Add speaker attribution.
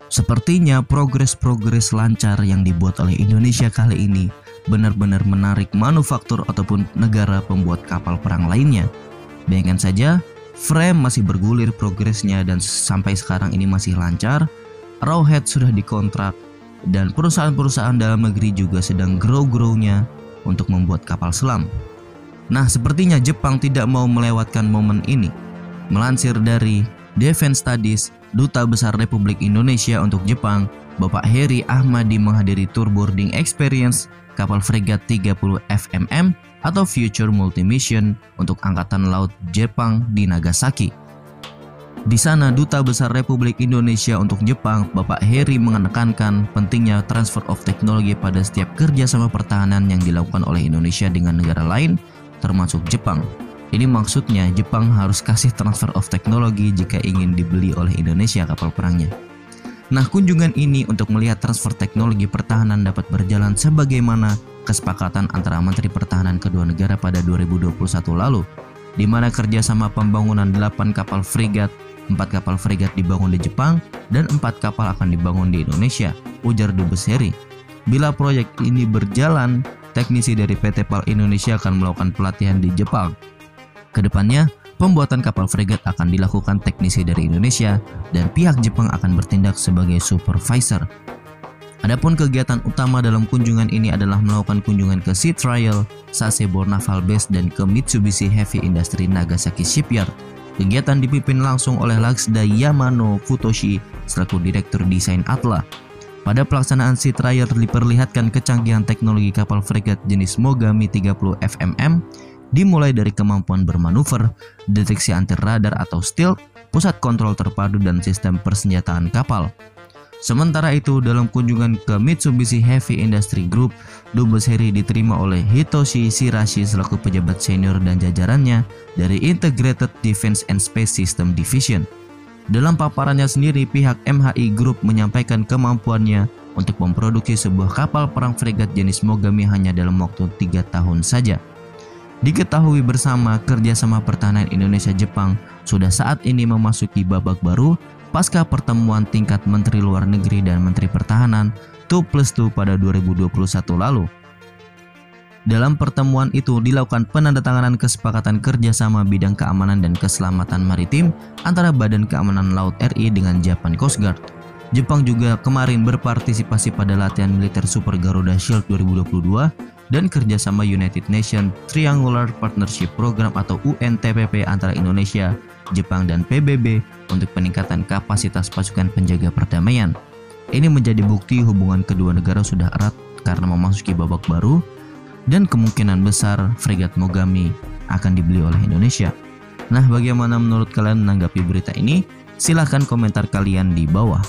Speaker 1: Sepertinya progres-progres lancar yang dibuat oleh Indonesia kali ini benar-benar menarik manufaktur ataupun negara pembuat kapal perang lainnya. Bayangkan saja, frame masih bergulir progresnya dan sampai sekarang ini masih lancar. Arrowhead sudah dikontrak dan perusahaan-perusahaan dalam negeri juga sedang grow-grownya untuk membuat kapal selam. Nah, sepertinya Jepang tidak mau melewatkan momen ini. Melansir dari Defense Studies, Duta Besar Republik Indonesia untuk Jepang, Bapak Heri Ahmadi menghadiri tour boarding experience kapal fregat 30 FMM atau Future Multi-Mission untuk Angkatan Laut Jepang di Nagasaki. Di sana, Duta Besar Republik Indonesia untuk Jepang, Bapak Heri menekankan pentingnya transfer of teknologi pada setiap kerjasama pertahanan yang dilakukan oleh Indonesia dengan negara lain, termasuk Jepang. Ini maksudnya Jepang harus kasih transfer of teknologi jika ingin dibeli oleh Indonesia kapal perangnya. Nah, kunjungan ini untuk melihat transfer teknologi pertahanan dapat berjalan sebagaimana kesepakatan antara Menteri Pertahanan kedua negara pada 2021 lalu, di mana kerjasama pembangunan 8 kapal frigat, 4 kapal frigat dibangun di Jepang, dan 4 kapal akan dibangun di Indonesia, ujar Dubes Heri. Bila proyek ini berjalan, teknisi dari PT PAL Indonesia akan melakukan pelatihan di Jepang. Kedepannya, pembuatan kapal fregat akan dilakukan teknisi dari Indonesia dan pihak Jepang akan bertindak sebagai supervisor. Adapun kegiatan utama dalam kunjungan ini adalah melakukan kunjungan ke Sea Trial, Sasebo Naval Base dan ke Mitsubishi Heavy Industry Nagasaki Shipyard. Kegiatan dipimpin langsung oleh Laksda Yamano Futoshi selaku Direktur Desain Atla. Pada pelaksanaan Sea Trial diperlihatkan kecanggihan teknologi kapal fregat jenis Mogami 30 FMM, dimulai dari kemampuan bermanuver, deteksi anti radar atau stealth, pusat kontrol terpadu dan sistem persenjataan kapal. Sementara itu, dalam kunjungan ke Mitsubishi Heavy Industry Group, Dubes Heri diterima oleh Hitoshi Shirashi selaku pejabat senior dan jajarannya dari Integrated Defense and Space System Division. Dalam paparannya sendiri, pihak MHI Group menyampaikan kemampuannya untuk memproduksi sebuah kapal perang fregat jenis Mogami hanya dalam waktu 3 tahun saja. Diketahui bersama, kerjasama pertahanan Indonesia-Jepang sudah saat ini memasuki babak baru pasca pertemuan tingkat Menteri Luar Negeri dan Menteri Pertahanan 2+2 pada 2021 lalu. Dalam pertemuan itu dilakukan penandatanganan kesepakatan kerjasama bidang keamanan dan keselamatan maritim antara Badan Keamanan Laut RI dengan Japan Coast Guard. Jepang juga kemarin berpartisipasi pada latihan militer Super Garuda Shield 2022 dan kerjasama United Nations Triangular Partnership Program atau UNTPP antara Indonesia, Jepang, dan PBB untuk peningkatan kapasitas pasukan penjaga perdamaian. Ini menjadi bukti hubungan kedua negara sudah erat karena memasuki babak baru dan kemungkinan besar fregat Mogami akan dibeli oleh Indonesia. Nah, bagaimana menurut kalian menanggapi berita ini? Silahkan komentar kalian di bawah.